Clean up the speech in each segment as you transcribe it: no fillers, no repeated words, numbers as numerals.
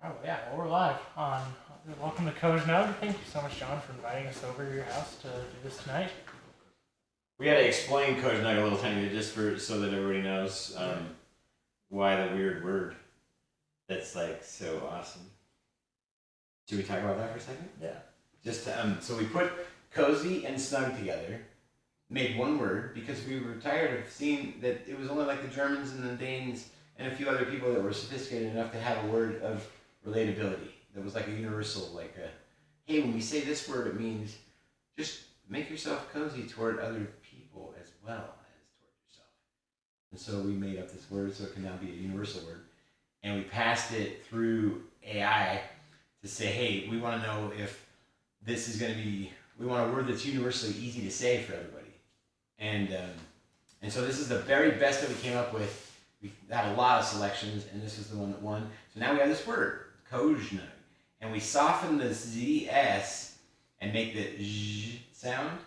Oh, yeah, well, we're live on. Welcome to COZSNUG. Thank you so much, John, for inviting us over to your house to do this tonight. We got to explain COZSNUG a little tiny bit just for so that everybody knows why the weird word. That's like so awesome. Should we talk about that for a second? Yeah. Just so we put cozy and snug together, made one word because we were tired of seeing that it was only like the Germans and the Danes and a few other people that were sophisticated enough to have a word of relatability that was like a universal, like a, hey, when we say this word, it means just make yourself cozy toward other people as well as toward yourself. And so we made up this word so it can now be a universal word. And we passed it through AI to say, hey, we want to know if this is going to be, we want a word that's universally easy to say for everybody. And so this is the very best that we came up with. We had a lot of selections, and this is the one that won. So now we have this word, COZSNUG. And we soften the ZS and make the Z sound,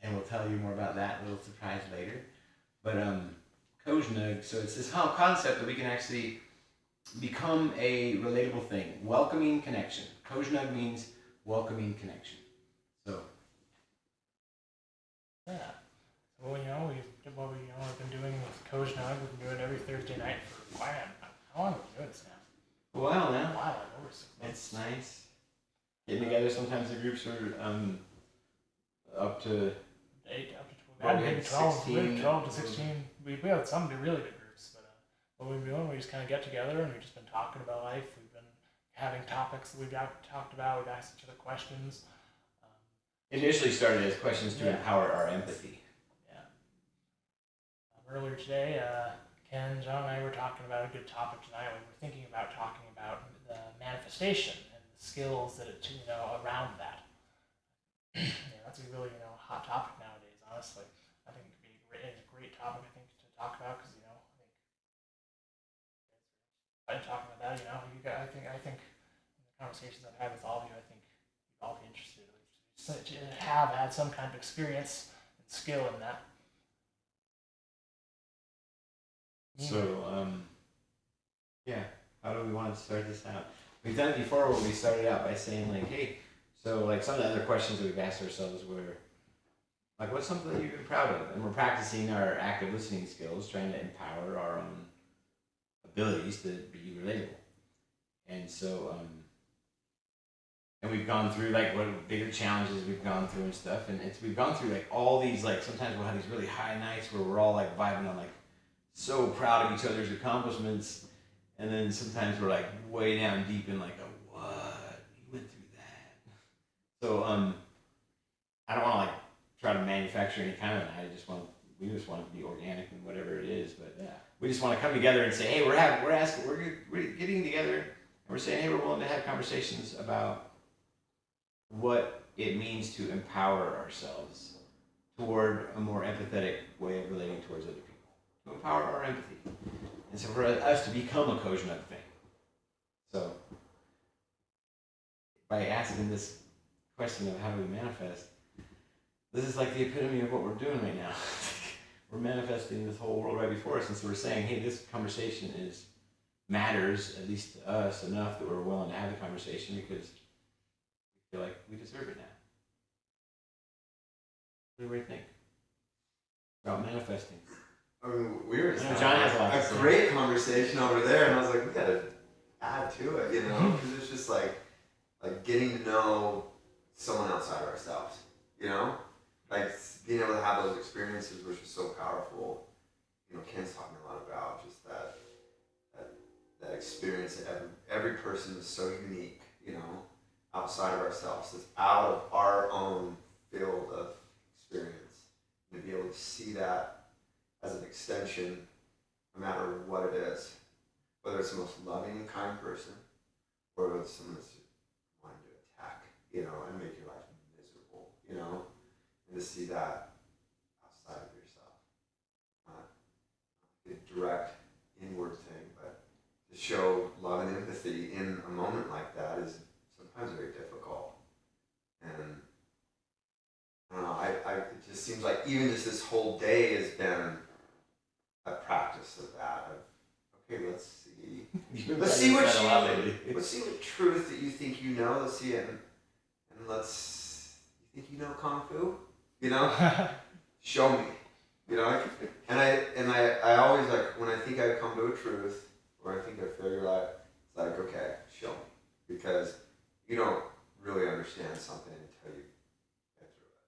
and we'll tell you more about that, a little surprise later. But COZSNUG, so it's this whole concept that we can actually become a relatable thing, welcoming connection. COZSNUG means welcoming connection. So Yeah. So, we've been doing with COZSNUG. We've been doing it every Thursday night for quite how long have we been doing this now? well A now while, like over 6 months. it's nice getting together. Sometimes the groups are up to 8 up to 12, well, we maybe had 12, 16, 12 to 16. We had some really big groups, but what we've been doing, we just kind of get together and we've just been talking about life. We've been having topics that we've talked about. We've asked each other questions. initially started as questions to empower our empathy. Yeah. Earlier today, Ken, John, and I were talking about a good topic tonight. We were thinking about talking about the manifestation and the skills that around that. That's a really hot topic nowadays. Honestly, I think it could be a great topic. I think to talk about because I think by talking about that, you guys, I think in the conversations I've had with all of you, I think you'd all be interested to have had some kind of experience and skill in that. So yeah, how do we want to start this out? We've done it before where we started out by saying like, hey, so like some of the other questions that we've asked ourselves were like, what's something that you've been proud of? And we're practicing our active listening skills, trying to empower our own abilities to be relatable. And so and we've gone through like what bigger challenges we've gone through and stuff, and we've gone through like all these, like sometimes we'll have these really high nights where we're all like vibing on like so proud of each other's accomplishments, and then sometimes we're like way down deep in like a what, you went through that. So I don't want to like try to manufacture any kind of an we just want it to be organic and whatever it is, but Yeah. we just want to come together and say, hey, we're getting together and we're saying, hey, we're willing to have conversations about what it means to empower ourselves toward a more empathetic way of relating towards other people, to empower our empathy, and so for us to become a COZSNUG thing. So by asking this question of how do we manifest, this is like the epitome of what we're doing right now. We're manifesting this whole world right before us, and so we're saying, hey, this conversation matters, at least to us, enough that we're willing to have the conversation because we feel like we deserve it now. What do you think about manifesting? I mean, we were just John has having a great conversation over there, and I was like, we gotta add to it, because it's just like getting to know someone outside of ourselves, like being able to have those experiences, which is so powerful. Ken's talking a lot about just that experience that every person is so unique, outside of ourselves. It's out of our own field of experience, and to be able to see that as an extension, no matter what it is, whether it's the most loving and kind person, or whether it's someone that's wanting to attack, and make your life miserable, and to see that outside of yourself, not a direct inward thing, but to show love and empathy in a moment like that is sometimes very difficult. And I don't know, it just seems like even just this whole day has been a practice of that, of, okay, let's see let's see what truth that you think you know. Let's see it, and you think you know kung fu, you know? Show me, you know. And I always like when I think I've come to a truth or I think I figured out. It's like, okay, show me, because you don't really understand something until you get through it,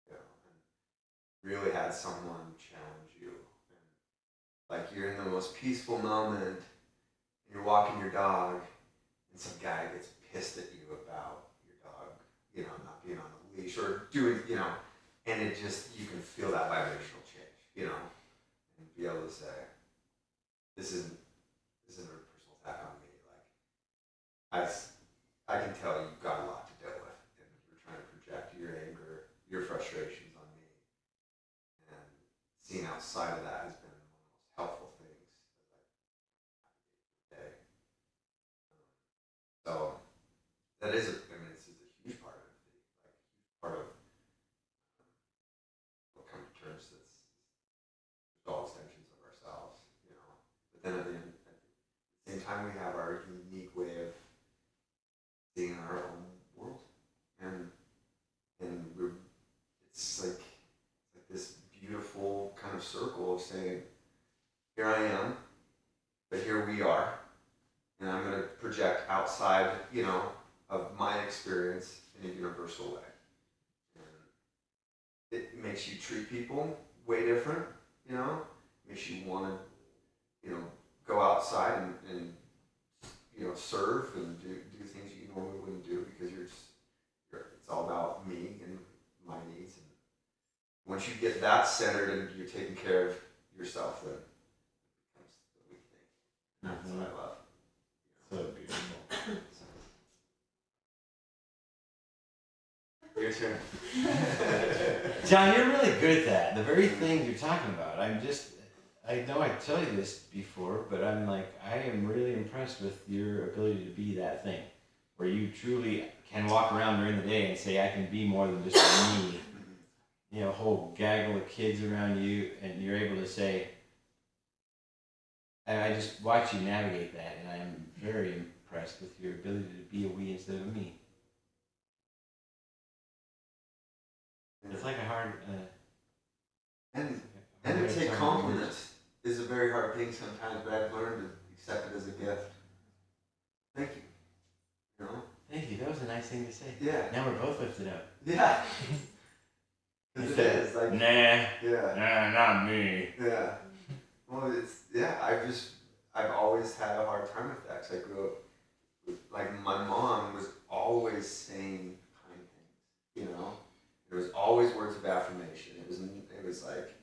you know, and really had someone challenge you, and like you're in the most peaceful moment, and you're walking your dog, and some guy gets pissed at you about your dog, you know, not being on the leash or doing, you know, and it just, you can feel that vibrational change, you know, and be able to say, this isn't a personal attack on me. Like, I can tell you've got a lot to deal with, and you're trying to project your anger, your frustrations on me, and seeing outside of that has been one of the most helpful things that I've done today. So that is, this is a huge part of it, like a huge part of what come to terms that's all extensions of ourselves, you know. But then at the same time, we have our unique way of seeing our own world, and it's like this beautiful kind of circle of saying, here I am, but here we are, and I'm going to project outside, you know, of my experience in a universal way. And it makes you treat people way different, you know, makes you want to, you know, go outside and you know, serve and do things you normally wouldn't do, because it's all about me and my needs. And once you get that centered and you're taking care of yourself, then it becomes the weak thing. And that's what I love. So beautiful. Your turn. John, you're really good at that. The very thing you're talking about. I know I tell you this before, but I am really impressed with your ability to be that thing, where you truly can walk around during the day and say, I can be more than just me. You know, a whole gaggle of kids around you, and you're able to say, and I just watch you navigate that, and I am very impressed with your ability to be a we instead of a me. It's like a hard... and to take compliments is a very hard thing sometimes, but I've learned to accept it as a gift. Thank you. You know? Thank you. That was a nice thing to say. Yeah. Now we're both lifted up. Yeah. Because it is. Like, nah. Yeah. Nah, not me. Yeah. Well, I've always had a hard time with that, because I grew up with, like, my mom was always saying kind things, you know? There was always words of affirmation. It was like,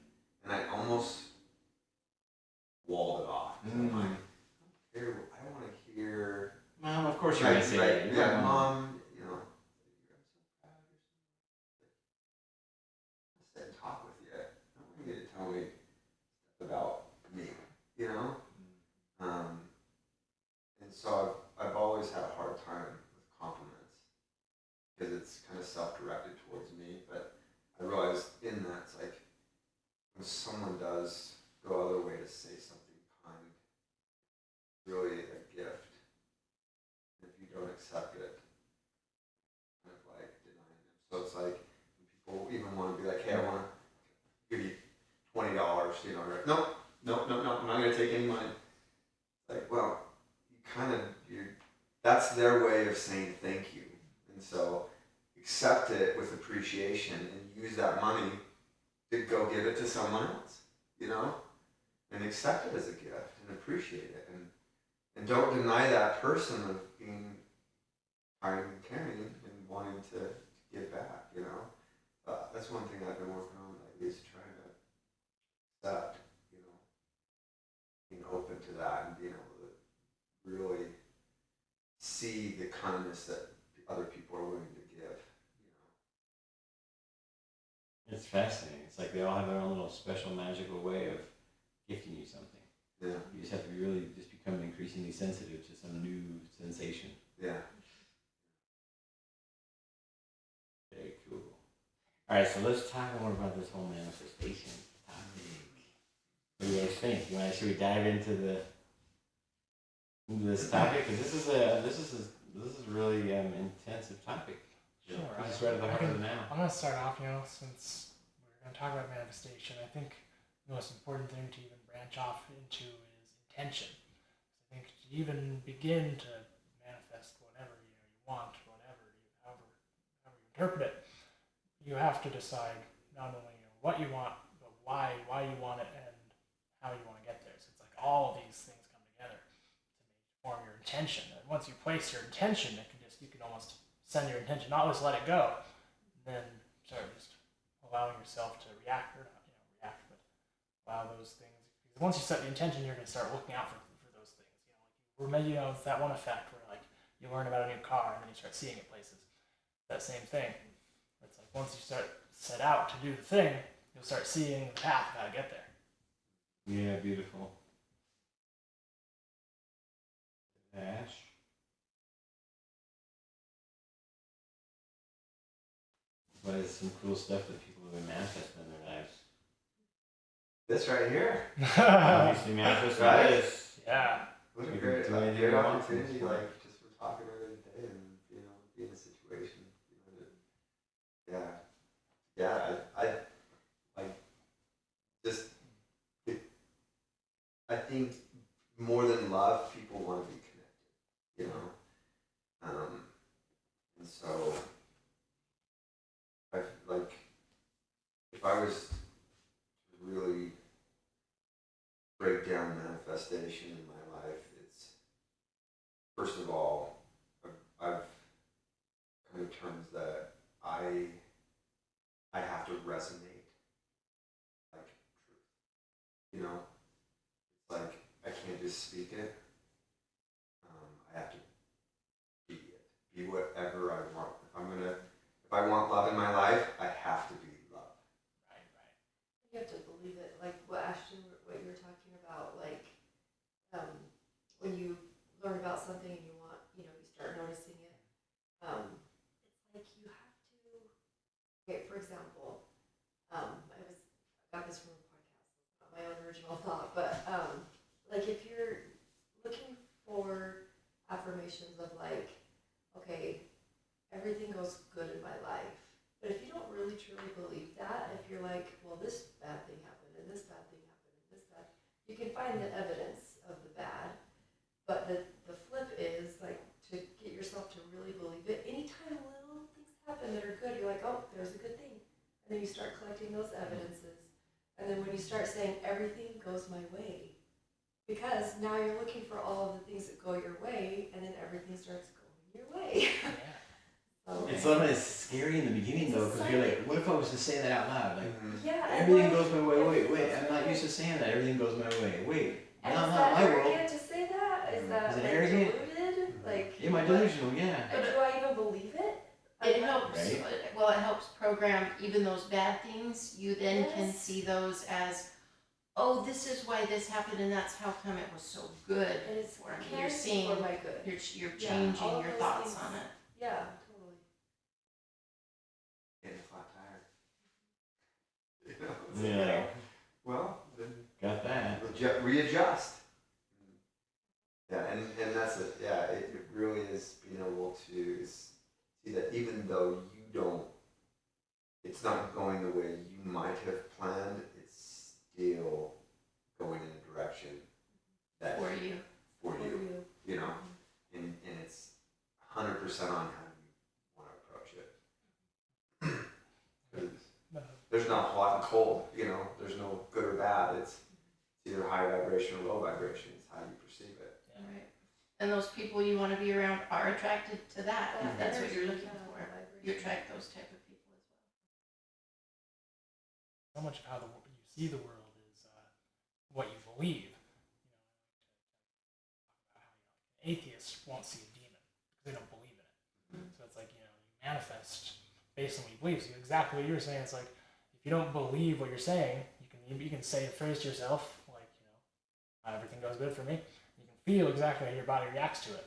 and I almost walled it off. I'm like, I don't want to hear. Mom, of course you're going to say that. Yeah, Mom, you know, I'm so proud of you. I'll sit and talk with you. I don't want you to tell me about me, you know? And so I've always had a hard time with compliments, because it's kind of self-directed towards me, but I realized in that it's like, when someone does go other way to say something kind, really a gift. And if you don't accept it, kind of like denying them. So it's like, when people even want to be like, hey, I want to give you $20, you know, right? No, I'm not going to take any money. It's like, well, that's their way of saying thank you. And so accept it with appreciation and use that money to go give it to someone else, you know? And accept it as a gift and appreciate it. And don't deny that person of being kind and caring and wanting to give back, you know? That's one thing I've been working on lately, is trying to accept, you know, being open to that and being able to really see the kindness that other people are willing to give, you know? It's fascinating. It's like they all have their own little special magical way of gifting you something. Yeah. You just have to really just become increasingly sensitive to some new sensation. Yeah. Very cool. All right, so let's talk more about this whole manifestation topic. What do you guys think? Should we dive into the this topic, because this is a really intensive topic. Sure. It's right at the heart of it now. I'm gonna start off. Since we're gonna talk about manifestation, I think the most important thing to even branch off into is intention. I think to even begin to manifest whatever you want, however you interpret it, you have to decide not only what you want, but why you want it and how you want to get there. So it's like all of these things come together to form your intention. And once you place your intention, you can almost send your intention, not just let it go, and then start just allowing yourself to react, or not react, but allow those things. Because once you set the intention, you're going to start looking out for those things. Or maybe it's that one effect where like you learn about a new car and then you start seeing it places. That same thing. It's like once you set out to do the thing, you'll start seeing the path of how to get there. Yeah, beautiful. Ash. What is some cool stuff that people have been manifesting in their lives? This right here. Obviously, manifesting Right? this. Yeah. What a You great, can do anything great you want. opportunity, like, just for talking earlier today and, be in a situation, I like, just, I think more than love, people want to be connected, and so, if I was to really break down manifestation in my life, it's, first of all, I've come to terms that I have to resonate like truth. It's like I can't just speak it. I have to be it. Be whatever I want. If I want love in my life, I have to be love. Right. You have to believe it, like what Ashton, what you were talking about, like when you learn about something and you want, you start noticing it. It's like you have to. Okay, for example, I got this from a podcast, not my own original thought, but like if you're looking for affirmations of like, okay, everything goes good in my life. But if you don't really truly believe that, if you're like, well, this bad thing happened, and this bad thing happened, and this bad, you can find the evidence of the bad, but the flip is, like, to get yourself to really believe it, anytime little things happen that are good, you're like, oh, there's a good thing. And then you start collecting those evidences, and then when you start saying, everything goes my way, because now you're looking for all of the things that go your way, and then everything starts going your way. Yeah. It's sometimes scary in the beginning though, because you're like, what if I was to say that out loud? Like, Yeah. everything goes my way. Wait, I'm not used to saying that. Everything goes my way. Wait, And no, is not that my world. arrogant to say that? Is that Is it like arrogant? deluded? Like, Am I delusional? Yeah. and do I even believe it? It helps, Right. well, it helps program even those bad things. You then can Yes. see those as, oh, this is why this happened, and that's how come it was so good And it's for me. can You're be seeing, for my good. you're Yeah, changing all of your those thoughts things. on it. Yeah, totally. Getting a flat tire. Yeah. Well, then Got that. readjust. Yeah, and that's it. Yeah, it really is being able to see that even though it's not going the way you might have planned, it's still going in a direction that For you. for you, and it's 100% on how you want to approach it. 'Cause there's not hot and cold, there's no good or bad. It's either high vibration or low vibration. It's how you perceive it. Right. And those people you want to be around are attracted to that. That That's what energy, you're looking yeah, for. vibration. You attract those type of people as well. So much of how you see the world is what you believe. Atheists won't see a demon because they don't believe in it. So it's like you manifest based on what you believe. So exactly what you were saying. It's like if you don't believe what you're saying, you can say a phrase to yourself like everything goes good for me. You can feel exactly how your body reacts to it.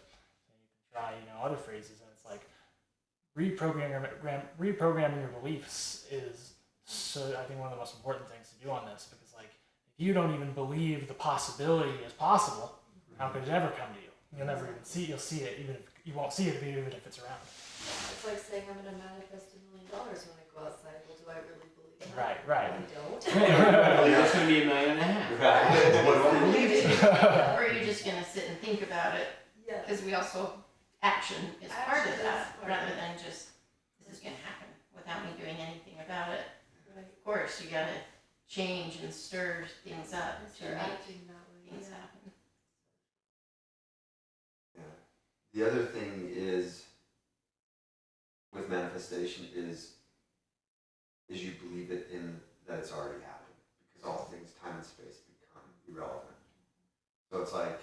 And you can try other phrases, and it's like reprogramming your beliefs is I think one of the most important things to do on this, because like if you don't even believe the possibility is possible, how could it ever come to you? You'll never even see. You'll see it even if you won't see it even if it's around. It's like saying I'm gonna manifest $1 million when I go outside. Well, do I really believe that? Right, right. I don't. That's going to be $1.5 million. Right. What do I believe? Or are you just gonna sit and think about it? Yeah. Because we also, action is part Action of is that, part rather of it. than just, this is gonna happen without me doing anything about it. Right. Of course, you gotta change and stir things up And to start make acting that way. things Yeah. happen. The other thing is with manifestation is you believe it in that it's already happened, because all things, time and space, become irrelevant. So it's like,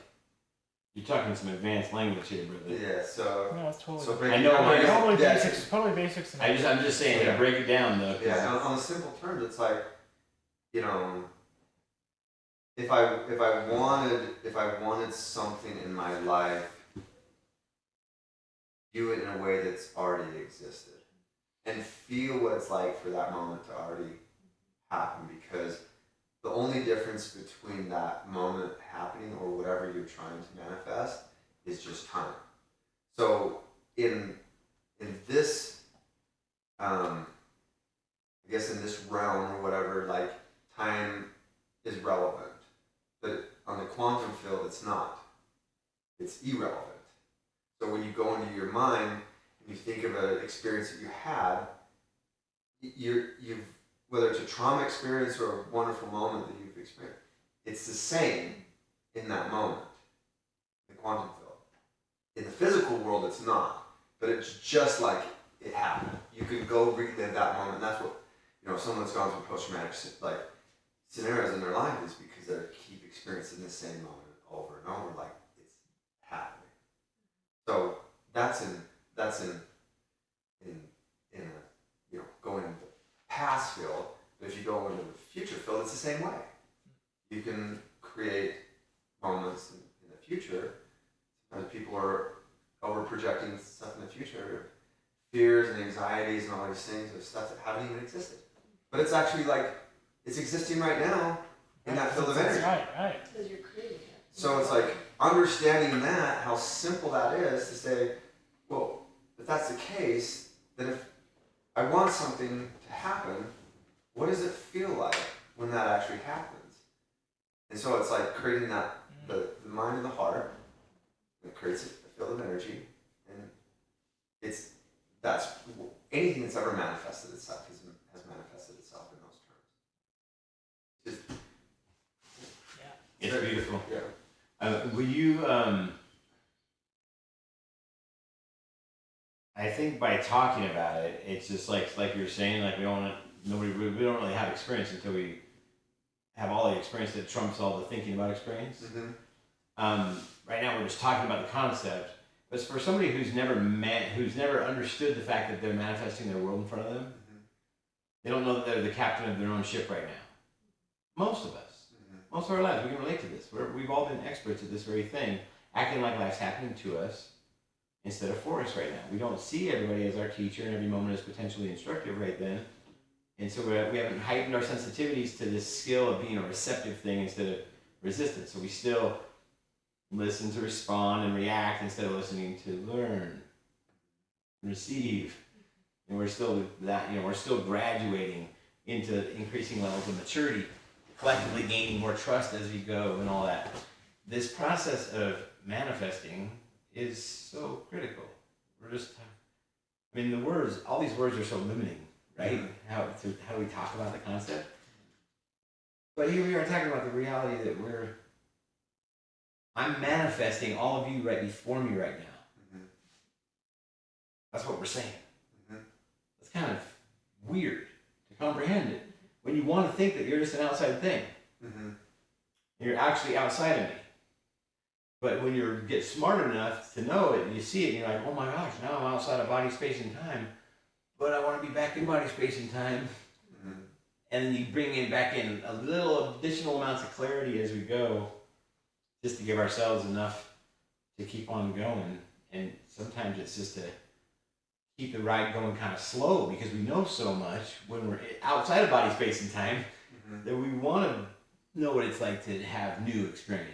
You're talking some advanced language here, brother. yeah. So No, it's totally. so I know, break it down, Totally yeah, basics. Totally basics. I'm just saying, Yeah. to break it down though. 'cause Yeah, on the simple terms, it's like, you know, if I wanted something in my life, do it in a way that's already existed, and feel what it's like for that moment to already happen. Because the only difference between that moment happening or whatever you're trying to manifest is just time. So in this, I guess in this realm or whatever, like, time is relevant, but on the quantum field, it's not. It's irrelevant. So when you go into your mind and you think of an experience that you had, you've whether it's a trauma experience or a wonderful moment that you've experienced, it's the same in that moment, the quantum field. In the physical world, it's not, but it's just like it happened. You can go relive that moment. And that's what, someone that's gone through post-traumatic scenarios in their life is because they keep experiencing the same moment over and over, like it's happening. So that's in going into the past field. But if you go into the future field, it's the same way. You can create moments in the future. Sometimes people are over projecting stuff in the future, fears and anxieties and all these things of stuff that haven't even existed. But it's actually like it's existing right now in that field of energy. Right. Because you're creating it. So it's like understanding that, how simple that is to say, well, if that's the case, then if I want something to happen, what does it feel like when that actually happens? And so it's like creating that, the mind and the heart, it creates a field of energy, and that's anything that's ever manifested itself has manifested itself in those terms. It's beautiful. Yeah. Will you, I think by talking about it, it's just like you're saying, like we don't really have experience until we have all the experience that trumps all the thinking about experience. Mm-hmm. Right now we're just talking about the concept, but for somebody who's never understood the fact that they're manifesting their world in front of them, Mm-hmm. they don't know that they're the captain of their own ship right now. Most of us. Most of our lives, we can relate to this. We've all been experts at this very thing, acting like life's happening to us instead of for us right now. We don't see everybody as our teacher, and every moment is potentially instructive right then. And so we haven't heightened our sensitivities to this skill of being a receptive thing instead of resistant. So we still listen to respond and react instead of listening to learn, receive. And we're still we're still graduating into increasing levels of maturity, collectively gaining more trust as we go and all that. This process of manifesting is so critical. All these words are so limiting, right? How we talk about the concept. But here we are talking about the reality that I'm manifesting all of you right before me right now. Mm-hmm. That's what we're saying. Mm-hmm. It's kind of weird to comprehend it when you want to think that you're just an outside thing. Mm-hmm. You're actually outside of me. But when you get smart enough to know it, and you see it, and you're like, oh my gosh, now I'm outside of body, space, and time, but I want to be back in body, space, and time. Mm-hmm. And then you bring it back in a little additional amounts of clarity as we go, just to give ourselves enough to keep on going. And sometimes it's just to keep the ride going kind of slow, because we know so much when we're outside of body, space, and time, that we want to know what it's like to have new experience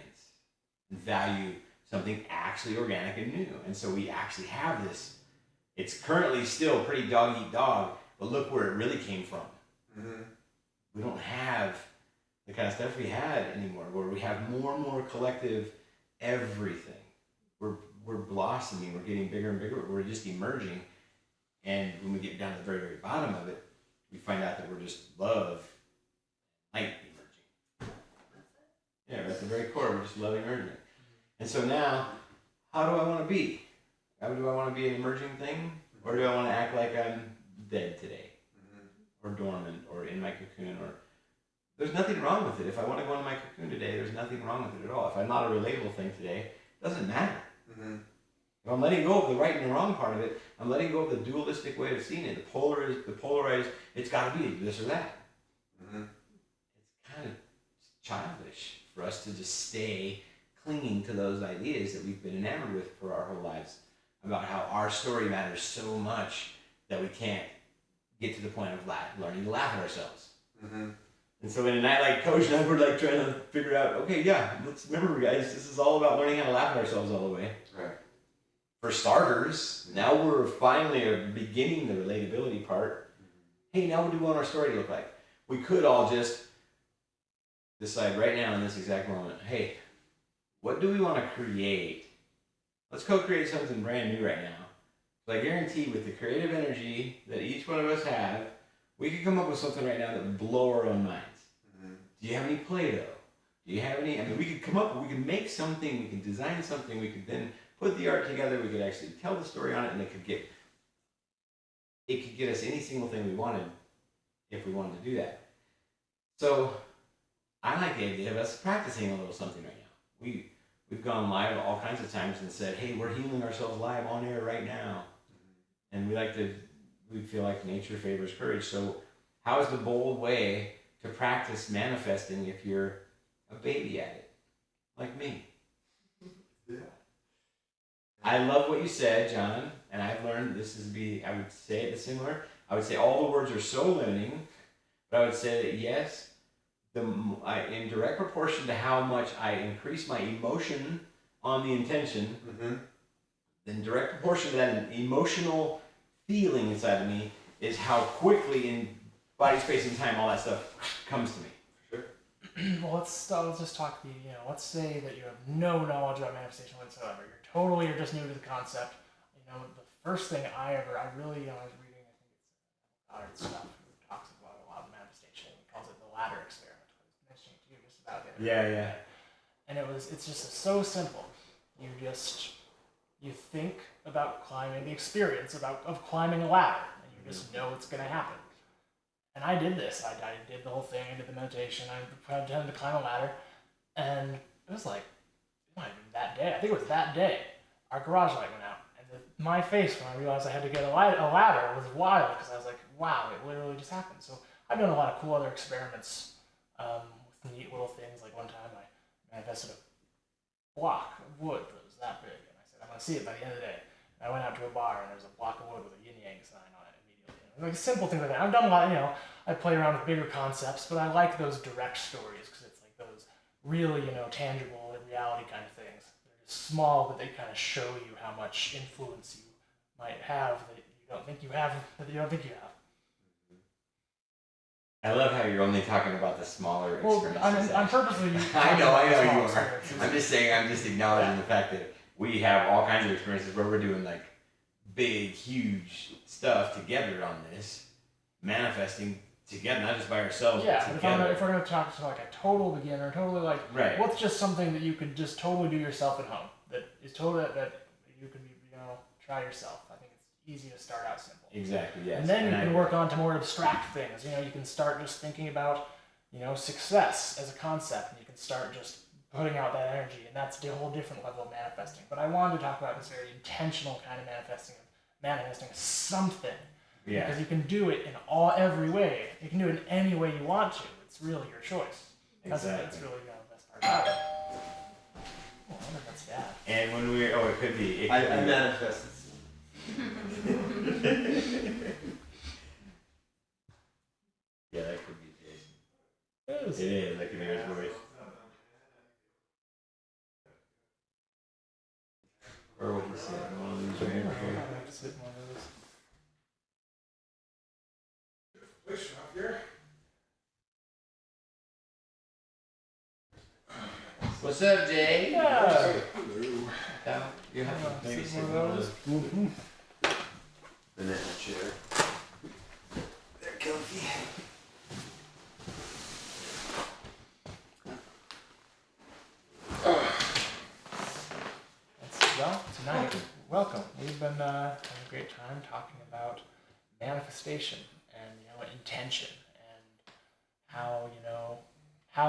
and value something actually organic and new. And so we actually have this. It's currently still pretty dog eat dog, but look where it really came from. Mm-hmm. We don't have the kind of stuff we had anymore, where we have more and more collective everything. We're blossoming, we're getting bigger and bigger, we're just emerging. And when we get down to the very, very bottom of it, we find out that we're just love, light emerging. Yeah, at the very core, we're just love emerging. And so now, how do I want to be? How do I want to be an emerging thing? Or do I want to act like I'm dead today? Or dormant, or in my cocoon, or there's nothing wrong with it. If I want to go into my cocoon today, there's nothing wrong with it at all. If I'm not a relatable thing today, it doesn't matter. Mm-hmm. If I'm letting go of the right and the wrong part of it, I'm letting go of the dualistic way of seeing it, the polarized, it's got to be this or that. Mm-hmm. It's kind of childish for us to just stay clinging to those ideas that we've been enamored with for our whole lives about how our story matters so much that we can't get to the point of learning to laugh at ourselves. Mm-hmm. And so in a night like COZSNUG, we're like trying to figure out, okay, yeah, let's remember, guys, this is all about learning how to laugh at ourselves all the way. Right. For starters, now we're finally beginning the relatability part. Hey, now what do we want our story to look like? We could all just decide right now in this exact moment, hey, what do we want to create? Let's co-create something brand new right now. So I guarantee with the creative energy that each one of us have, we could come up with something right now that would blow our own minds. Mm-hmm. Do you have any Play-Doh? Do you have any? I mean, we could come up, we could make something, we could design something, we could then put the art together, we could actually tell the story on it, and it could get us any single thing we wanted if we wanted to do that. So I like the idea of us practicing a little something right now. We've gone live all kinds of times and said, hey, we're healing ourselves live on air right now. And we feel like nature favors courage. So how is the bold way to practice manifesting if you're a baby at it? Like me. Yeah. I love what you said, John, and I've learned I would say it similar. I would say all the words are so limiting, but I would say that yes, in direct proportion to how much I increase my emotion on the intention, Mm-hmm. then direct proportion to that emotional feeling inside of me is how quickly in body, space, and time all that stuff comes to me. Well, let's just talk let's say that you have no knowledge about manifestation whatsoever. You're just new to the concept. The first thing I really, I was reading, I think it's Goddard stuff, who talks about a lot of manifestation. He calls it the ladder experiment. I was mentioning to you just about it. Yeah. And it's just so simple. You think about climbing, the experience of climbing a ladder, and you just know it's going to happen. And I did this. I did the whole thing. I did the meditation. I pretended to climb a ladder, and it was like, it might have been that day. I think it was that day. Our garage light went out, and my face when I realized I had to get a ladder was wild because I was like, wow, it literally just happened. So I've done a lot of cool other experiments with neat little things. Like one time I manifested a block of wood that was that big, and I said, I'm going to see it by the end of the day. And I went out to a bar, and there was a block of wood with a yin-yang sign on it immediately. Like simple things like that. I've done a lot, I play around with bigger concepts, but I like those direct stories because it's like those really, tangible in reality kind of things. They're just small, but they kind of show you how much influence you might have that you don't think you have. I love how you're only talking about the smaller Well, experiences. I'm purposely. I know you are. Experiences. I'm just saying, I'm just acknowledging the fact that we have all kinds of experiences where we're doing like big, huge stuff together on this, manifesting together, not just by ourselves, Yeah, but but together. if we're going to talk to like a total beginner, totally like, Right. what's just something that you could just totally do yourself at home that is totally that you can try yourself. I think it's easy to start out simple. Exactly, yes. And then you can work on to more abstract things. You can start just thinking about, success as a concept, and you can start just putting out that energy, and that's a whole different level of manifesting. But I wanted to talk about this very intentional kind of manifesting something. Yeah. Because you can do it in every way. You can do it in any way you want to. It's really your choice. That's really the best part about it. Oh, I wonder if that's Dad. And when it could be. I manifested. Yeah, that could be Jason. It is. It is. I can hear his voice. sit in one of those. Place up here. What's up, Jay? Yeah. You have to maybe Sit sit in in one one of of those. those. Banana chair. They're comfy. Well, tonight, welcome. We've been having a great time talking about manifestation and intention and how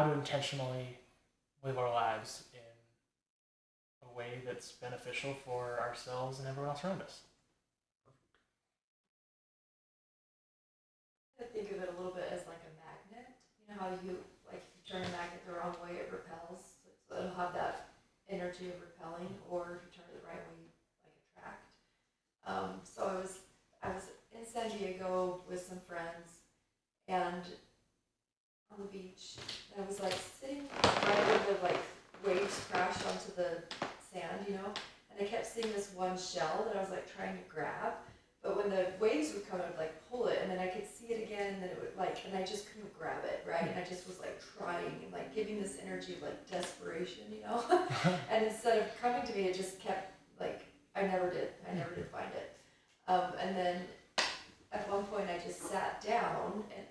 to intentionally live our lives in a way that's beneficial for ourselves and everyone else around us. I think of it a little bit as like a magnet. You know how if you turn a magnet the wrong way, it repels. So it'll have that energy of repelling, or if you turn it the right way, like attract. So I was in San Diego with some friends, and on the beach, and I was like sitting right where the waves crashed onto the sand, and I kept seeing this one shell that I was like trying to grab. But when the waves would come, I would like pull it, and then I could see it again, and then it would and I just couldn't grab it, right? And I just was like trying and like giving this energy of like desperation, And instead of coming to me, it just kept I never did find it. And then at one point, I just sat down and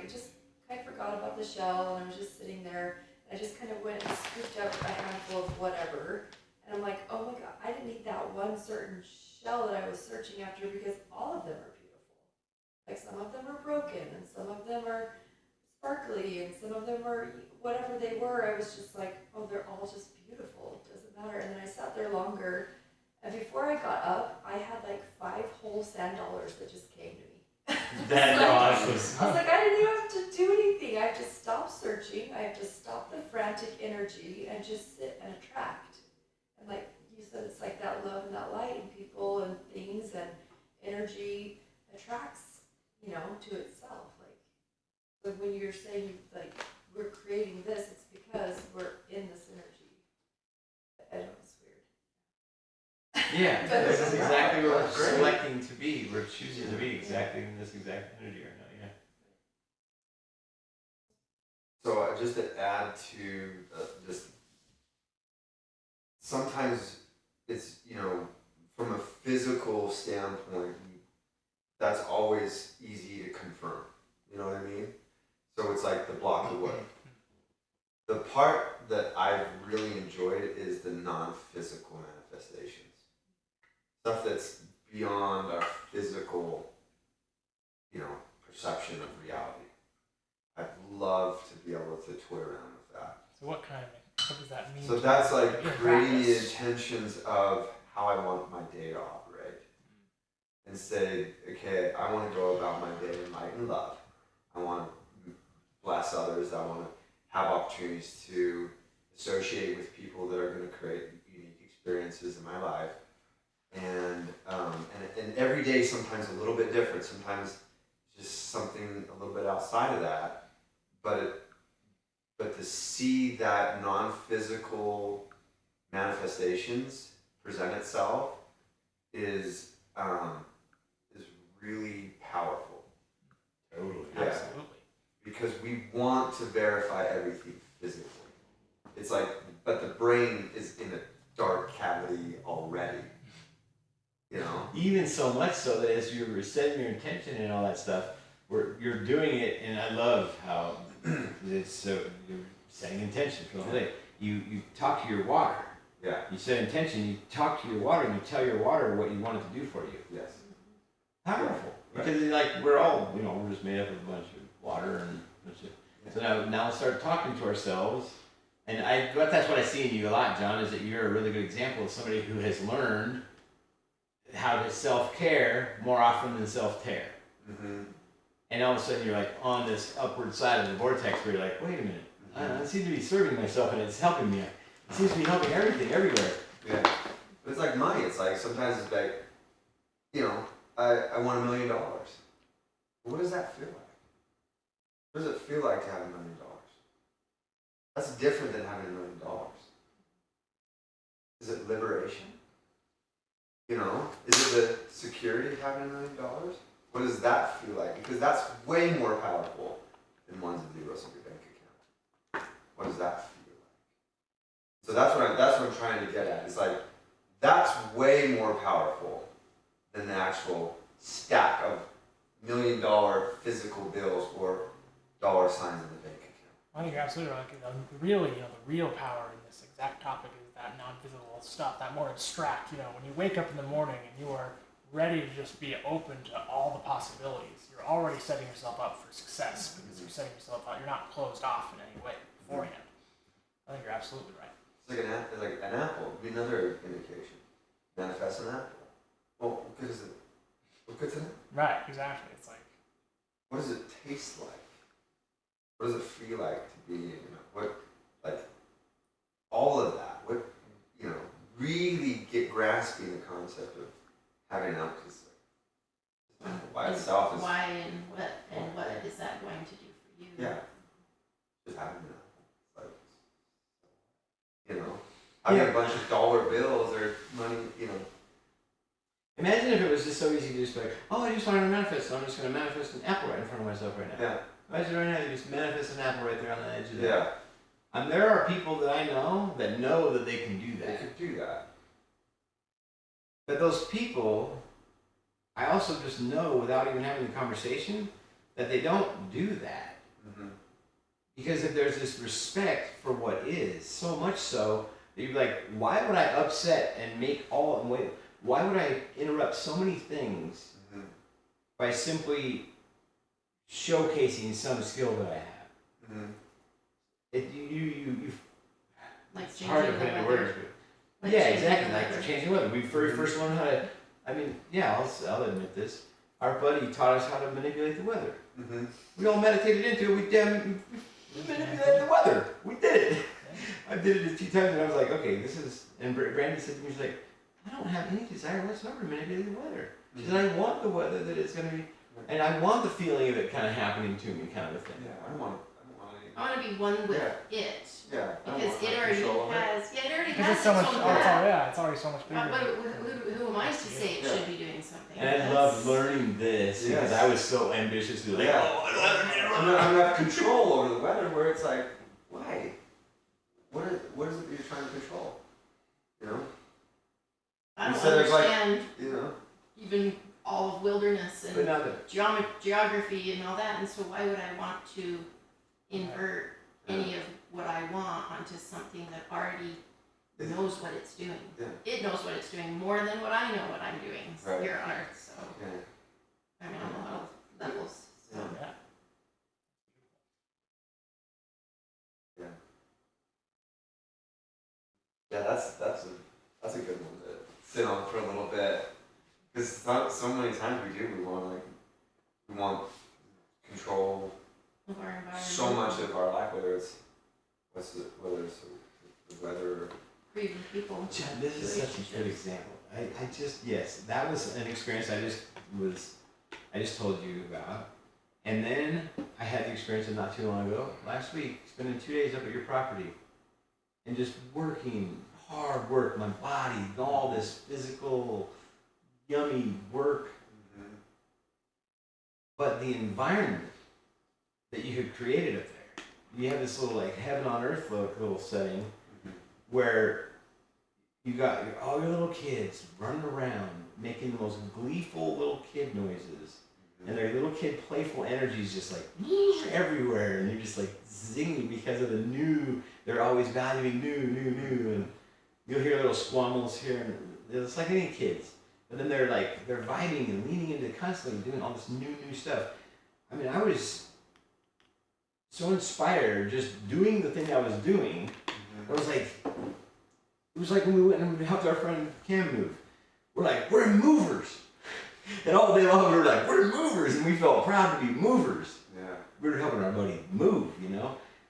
just kind of forgot about the shell, and I was just sitting there, and I just kind of went and scooped up a handful of whatever, and I'm like, oh my god, I didn't need that one certain shell that I was searching after, because all of them are beautiful. Like some of them are broken, and some of them are sparkly, and some of them are whatever they were. I was just like, oh, they're all just beautiful. It doesn't matter. And then I sat there longer, and before I got up, I had like 5 whole sand dollars that just came to me. That's awesome. I was like, I didn't even have to do anything. I have to stop searching. I have to stop the frantic energy and just sit and attract. And like you said, it's like that love and that light in people and things, and energy attracts, to itself. So when you're saying we're creating this, it's because we're in this energy. I know it's weird. Yeah, But this it's is exactly what we're That's great. selecting to be. We're choosing to be exactly in this exact energy right now. Yeah. So just to add to just sometimes it's from a physical standpoint, that's always easy to confirm. You know what I mean? So it's like the block of wood. The part that I've really enjoyed is the non-physical manifestations. Stuff that's beyond our physical, perception of reality. I'd love to be able to toy around with that. So what does that mean? So that's like in creating the practice? intentions of how I want my day to operate. And say, okay, I want to go about my day in light and love. I want to bless others. I want to have opportunities to associate with people that are going to create unique experiences in my life. And every day sometimes a little bit different. Sometimes just something a little bit outside of that. But to see that non-physical manifestations present itself is really powerful. Totally. Yeah. Absolutely. Because we want to verify everything physically. It's like, but the brain is in a dark cavity already. Even so much so that as you're setting your intention and all that stuff, you're doing it, and I love how it's so you're setting intention for the whole day. You talk to your water. Yeah. You set intention. You talk to your water, and you tell your water what you want it to do for you. Yes. Powerful. Right. Because we're all we're just made up of a bunch of water and a bunch of. So now let's start talking to ourselves. And that's what I see in you a lot, John, is that you're a really good example of somebody who has learned how to self-care more often than self-tear. Mm-hmm. And all of a sudden you're like on this upward side of the vortex where you're like, wait a minute, I seem to be serving myself and it's helping me. It seems to be helping everything, everywhere. Yeah. But it's like money. It's like sometimes it's like, I want $1 million. What does that feel like? What does it feel like to have $1 million? That's different than having $1 million. Is it liberation? Is it the security of having $1 million? What does that feel like? Because that's way more powerful than ones and zeros in your bank account. What does that feel like? So that's what I'm trying to get at. It's like that's way more powerful than the actual stack of $1 million physical bills or dollar signs in the bank account. I think you're absolutely right. Really, the real power in this exact topic is that non-visible stuff, that more abstract. When you wake up in the morning and you are ready to just be open to all the possibilities, you're already setting yourself up for success because you're setting yourself up. You're not closed off in any way beforehand. I think you're absolutely right. It's like an apple would be another indication. Manifest an apple. Well, what good is it? What good's in it? Right, exactly. It's like, what does it taste like? What does it feel like to be, all of that? Really get grasping the concept of having an apple, because by itself is why and what is that going to do for you? yeah, just having an apple. It's like, having a bunch of dollar bills or money, Imagine if it was just so easy to just be like, oh, I just wanted to manifest, so I'm just going to manifest an apple right in front of myself right now. Yeah. Imagine right now you just manifest an apple right there on the edge of that. Yeah. There are people that I know that they can do They that. could do that. But those people, I also just know without even having the conversation that they don't do that. Mm-hmm. Because if there's this respect for what is, so much so that you're like, why would I upset and why would I interrupt so many things by simply showcasing some skill that I have? Mm-hmm. Like it's hard to changing put the into weather. words. Like Yeah, changing exactly. the Like weather. changing weather. We first learned how to. I'll admit this. Our buddy taught us how to manipulate the weather. Mm-hmm. We all meditated into it. We manipulated the weather. We did it. I did it a few times, and I was like, okay, this is. And Brandy said to me, she's like, I don't have any desire whatsoever to manipulate the weather. She said, I want the weather that it's going to be, and I want the feeling of it kind of happening to me, kind of a thing. Yeah, I don't want any. I want to be one with Yeah. it. Yeah. I don't Because want it already control over it. has, it already because has it's so much. its own It's already so much bigger. But who am I to say it should be doing something? And I loved learning this because Yes. I was so ambitious to like, Yeah. oh, I don't have I'm gonna have control over the weather, where it's like, why? What is it that you're trying to control? I don't You said there's like- understand even all of wilderness But and now that geography and all that, and so why would I want to invert any of what I want onto something that already knows what it's doing? Yeah. It knows what it's doing more than what I know what I'm doing Right. here on Earth. So Yeah. I mean, on a lot of levels. So. Yeah. Yeah, that's a good one to sit on for a little bit, because so many times we want control Of our environment. so much of our life, whether it's the weather. Or even people. John, this is such a good example. Yes, that was an experience I just told you about. And then I had the experience of not too long ago, last week, spending 2 days up at your property and just working, hard work, my body, all this physical, yummy work. Mm-hmm. But the environment that you had created up there, you have this little like heaven on earth little setting where you got all your little kids running around making the most gleeful little kid noises, and their little kid playful energies just like everywhere, and you're just like zinging because of the new. They're always valuing new, and you'll hear little squabbles here, and it's like any kids. But then they're vibing and leaning into constantly doing all this new stuff. I mean, I was so inspired just doing the thing I was doing. It was like when we went and we helped our friend Cam move. We're movers. And all day long we were like, we're movers, and we felt proud to be movers. Yeah. We were helping our buddy move,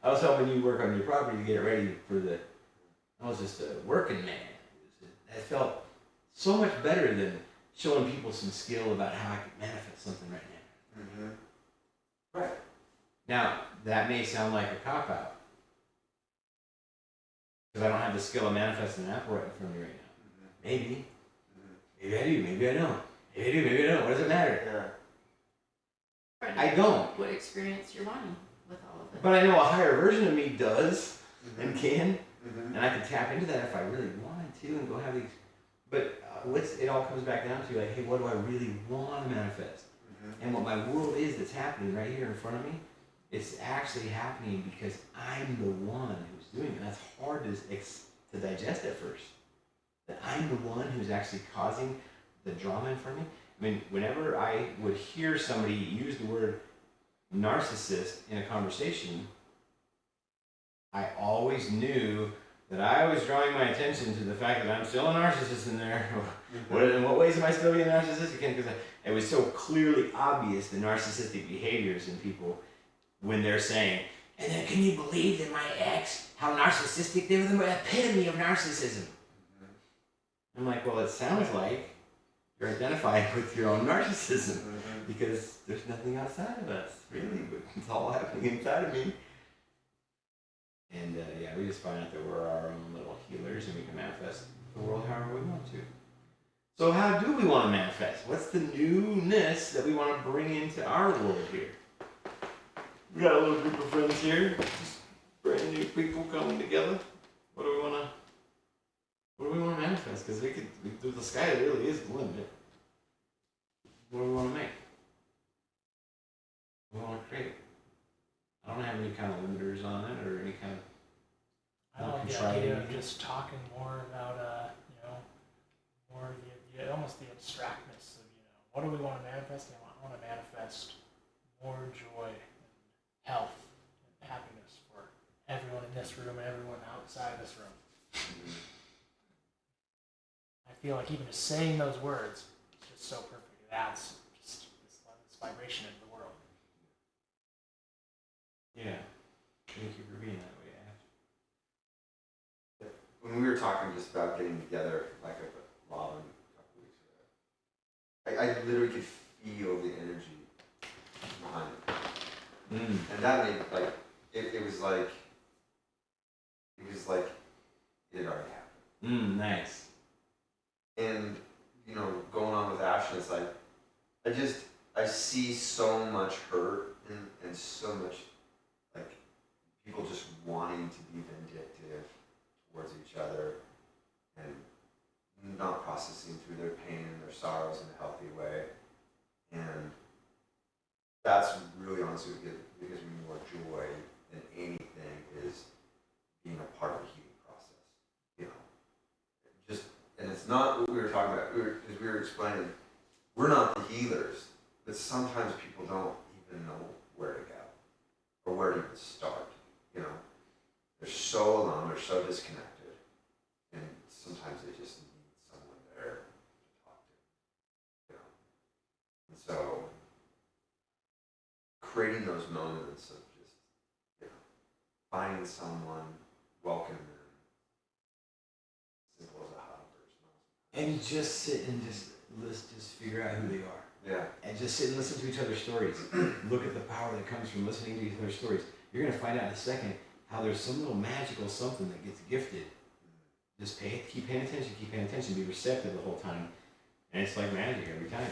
I was helping you work on your property to get it ready I was just a working man. It felt so much better than showing people some skill about how I could manifest something right now. Mm-hmm. Right. Now, that may sound like a cop-out. Because I don't have the skill of manifesting an apple right in front of me right now. Maybe. Maybe I do, maybe I don't. Maybe I do, maybe I don't. What does it matter? Yeah. I don't. What experience you're wanting with all of it. But I know a higher version of me does and can, Mm-hmm. and I can tap into that if I really wanted to and go have these. But it all comes back down to like, hey, what do I really want to manifest? Mm-hmm. And what my world is that's happening right here in front of me, it's actually happening because I'm the one who's doing it. That's hard to digest at first. That I'm the one who's actually causing the drama in front of me. I mean, whenever I would hear somebody use the word narcissist in a conversation, I always knew that I was drawing my attention to the fact that I'm still a narcissist in there. In what ways am I still being narcissistic? Because it was so clearly obvious the narcissistic behaviors in people when they're saying, and then can you believe that my ex, how narcissistic, they were the epitome of narcissism. I'm like, well, it sounds like you're identifying with your own narcissism because there's nothing outside of us, really, but it's all happening inside of me. And yeah, we just find out that we're our own little healers and we can manifest the world however we want to. So how do we want to manifest? What's the newness that we want to bring into our world here? We got a little group of friends here, just brand new people coming together. What do we want to manifest? Because the sky really is the limit. What do we want to make? What do we want to create? I don't have any kind of limiters on it or any kind of. I like the idea of just talking more about, more the almost the abstractness of, what do we want to manifest? I want to manifest more joy and health and happiness for everyone in this room and everyone outside this room. I feel like even just saying those words is just so perfect. It adds just this vibration into the world. Yeah. Thank you for being that way, Ash. When we were talking just about getting together, like a Robin a couple weeks ago, I literally could feel the energy behind it. And that made, like, it was like it had already happened. Nice. And, going on with Ashton, it's like, I see so much hurt and so much, like, people just wanting to be vindictive towards each other and not processing through their pain and their sorrows in a healthy way. And that's really honestly what gives me more joy than anything is being a part of the healing process. And it's not what we were talking about, as we were explaining, we're not the healers, but sometimes people don't even know where to go or where to even start. They're so alone, they're so disconnected, and sometimes they just need someone there to talk to. And so creating those moments of just finding someone, welcome them, simple as a hug or smile. And just sit and just figure out who they are. Yeah. And just sit and listen to each other's stories. Look at the power that comes from listening to each other's stories. You're going to find out in a second how there's some little magical something that gets gifted. Just keep paying attention, be receptive the whole time. And it's like magic every time.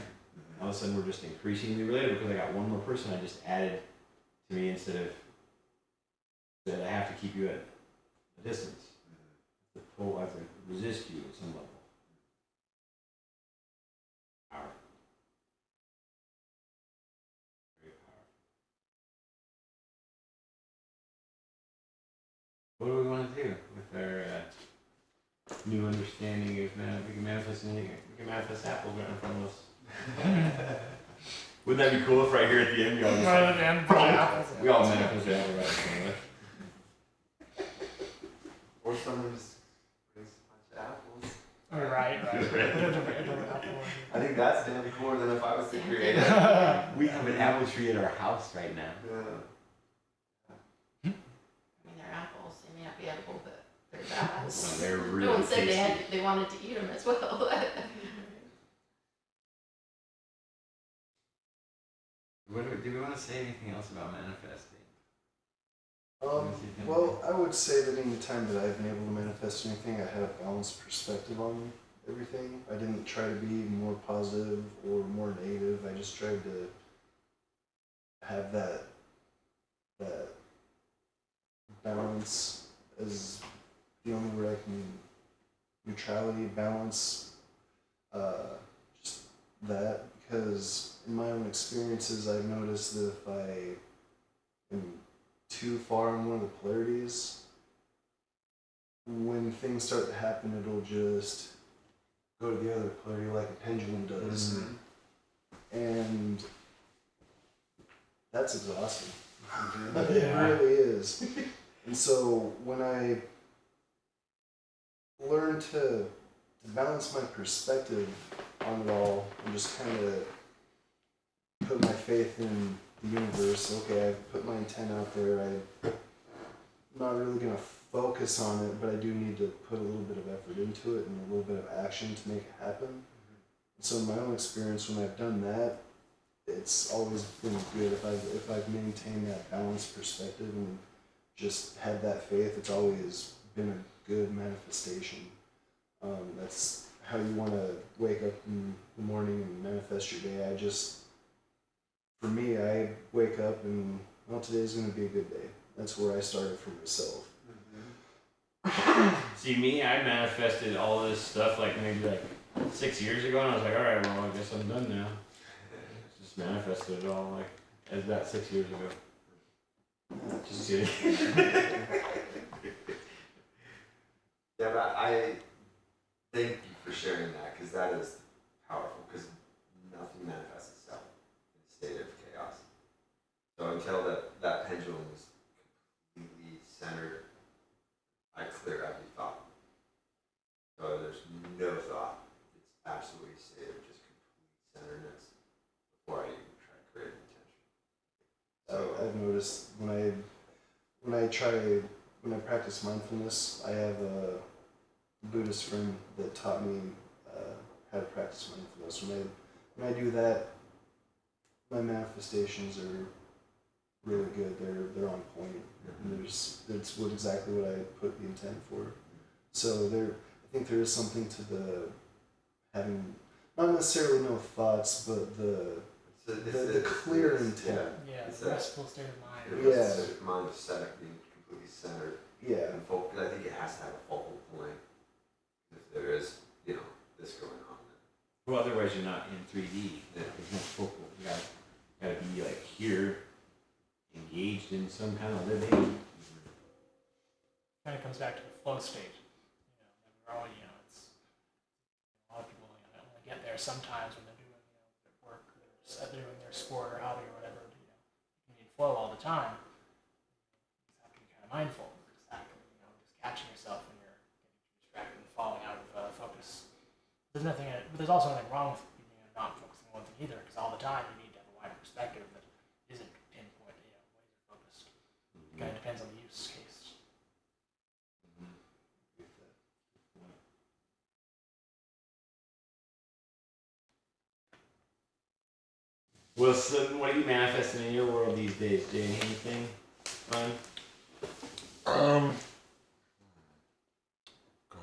All of a sudden we're just increasingly related because I got one more person I just added to me instead of that I have to keep you at a distance. I have to resist you at some level. Powerful. Very powerful. What do we want to do with our new understanding of we can manifest anything? We can manifest apples right in front of us. Wouldn't that be cool if right here at the end we all just we all manifest the apple right in front of us? Or someone just brings a bunch of apples. Right. I think that's damn cooler than if I was to create it. We have an apple tree at our house right now. Yeah. I mean, they're apples. They may not be edible, but they're bad. No, they're really No one said tasty. they wanted to eat them as well. Do we want to say anything else about manifesting? Well, I would say that any time that I've been able to manifest anything, I had a balanced perspective on everything. I didn't try to be more positive or more negative. I just tried to have that balance is the only word I can. Neutrality, balance, just that, because in my own experiences, I've noticed that if I am too far on one of the polarities, when things start to happen, it'll just go to the other polarity like a pendulum does. And that's exhausting. It really is. And so when I learned to balance my perspective on it all and just kind of put my faith in the universe. Okay, I've put my intent out there. I'm not really going to focus on it, but I do need to put a little bit of effort into it and a little bit of action to make it happen. So in my own experience, when I've done that, it's always been good. If I've maintained that balanced perspective and just had that faith, it's always been a good manifestation. That's how you want to wake up in the morning and manifest your day. For me, I wake up and, well, today's going to be a good day. That's where I started for myself. See, me, I manifested all this stuff like maybe like 6 years ago, and I was like, all right, well, I guess I'm done now. Just manifested it all like as about 6 years ago. Just kidding. Yeah, but I thank you for sharing that, because that is powerful, because nothing manifests itself in a state of chaos. So until that pendulum is completely centered, I clear every thought. So there's no thought. It's absolutely a state of just complete centeredness before I even try to create an intention. So I've noticed when I practice mindfulness, I have a Buddhist friend that taught me how to practice mindfulness. When I do that, my manifestations are really good. They're on point. And that's exactly what I put the intent for. So I think there is something to the having not necessarily no thoughts, but the clear intent. Yeah, It's it's a restful state of mind. Yeah. Mind of set being completely centered. Yeah. And focus. I think it has to have a focal point. If there is, this going on. Well, otherwise you're not in 3D. There's no focal. You gotta be like here, engaged in some kind of living. Kind of comes back to the flow state. We're all, it's a lot of people only get there sometimes when they're doing, their work, they're doing their sport or hobby or whatever. You need flow all the time. You just have to be kind of mindful. Exactly, just catching yourself when you're getting distracted and falling out of focus. There's also nothing wrong with not focusing on one thing either, because all the time you need to have a wider perspective that isn't pinpoint, laser focused. It kind of depends on the use case. Well, so what are you manifesting in your world these days, Jay? Anything fun? Going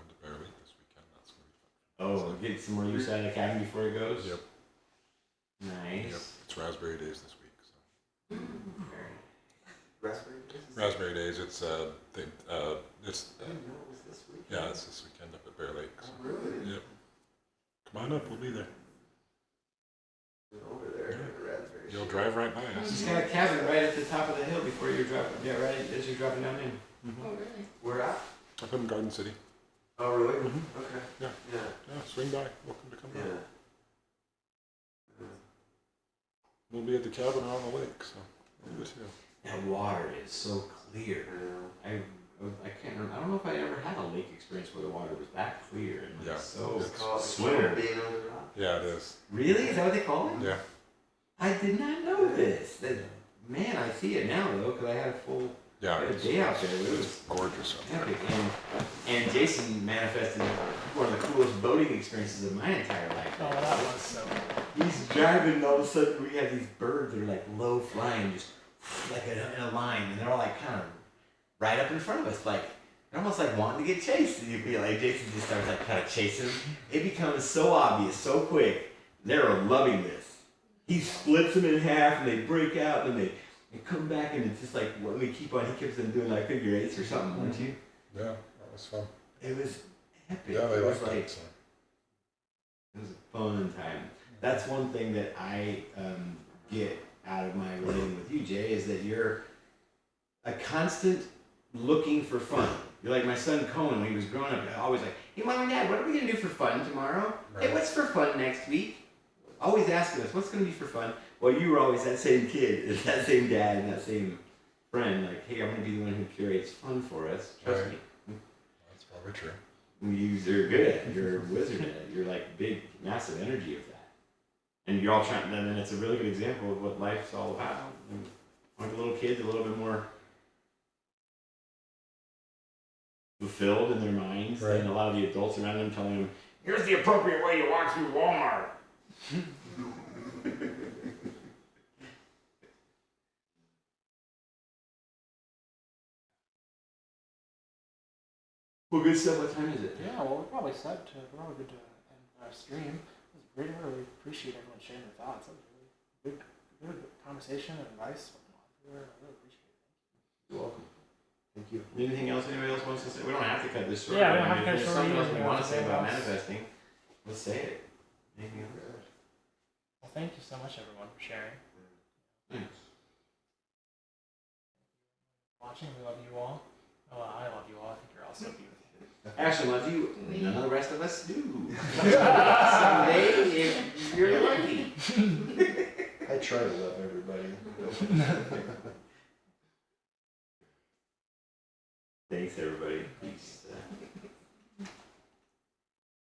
to Bear Lake this weekend. That's gonna be fun. Oh, get some more use out of the cabin before he goes? Yep. Nice. Yep. It's Raspberry Days this week. So. Raspberry Days? Raspberry Days. It's I didn't know it was this week. yeah, it's this weekend up at Bear Lake. So. Oh, really? Yep. Come on up. We'll be there. Over there, Raspberry. You'll drive right by us. He's got a cabin right at the top of the hill before you're dropping. Yeah, right as you're dropping down in. Oh, really? Where at? Up in Garden City. Oh, really? Mm-hmm. Okay. Yeah. Yeah. Yeah. Swing by. Welcome to come by. Yeah. We'll be at the cabin or on the lake. So we'll be here. That water is so clear. I can't remember. I don't know if I ever had a lake experience where the water was that clear and Yeah. so It's swimmable. Being on the rock. Yeah, it is. Really? Is that what they call it? Yeah. I did not know this. Man, I see it now though, because I had a full Yeah. day out there. It was It's gorgeous up there. epic. And Jason manifested one of the coolest boating experiences of my entire life. Oh, that was so. He's driving, and all of a sudden we have these birds that are like low flying, just like in a line, and they're all like kind of right up in front of us, like almost like wanting to get chased. And you feel like Jason just starts like kind of chasing him. It becomes so obvious, so quick. They're loving this. He splits them in half and they break out and they come back and it's just like when we keep on, he keeps them doing like figure eights or something, weren't you? Yeah, that was fun. It was epic. Yeah, they it was liked like it. So. it was a fun time. That's one thing that I get out of my relating with you, Jay, is that you're a constant looking for fun. You're like my son Cohen when he was growing up, always like, hey mom and dad, what are we gonna do for fun tomorrow? Right. Hey, what's for fun next week? Always asking us, what's gonna be for fun? Well, you were always that same kid, that same dad, and that same friend. Like, hey, I'm gonna be the one who curates fun for us. Trust Right. me. That's probably true. You're good at it. You're a wizard at it. You're like big, massive energy of that. And you're all trying, and it's a really good example of what life's all about. Like the little kids, a little bit more fulfilled in their minds, Right. and a lot of the adults around them telling them, here's the appropriate way you walk through Walmart. Well, good stuff. What time is it? Yeah, well, we're probably good to end our stream. It was great. I really appreciate everyone sharing their thoughts. That was really good conversation and advice. I really appreciate it. You're welcome. Thank you. Anything else anybody else wants to say? We don't have to cut this short. Yeah, we I don't have mean, to cut if it there's short something either. else we We want don't to say have to about say else. manifesting, let's say it. Anything else? Well, thank you so much, everyone, for sharing. Thanks. Watching, we love you all. Oh, I love you all. I think you're all so beautiful. Ashley loves you. We- None of the rest of us do. Someday, if you're lucky. I try to love everybody. Thanks, everybody. Peace.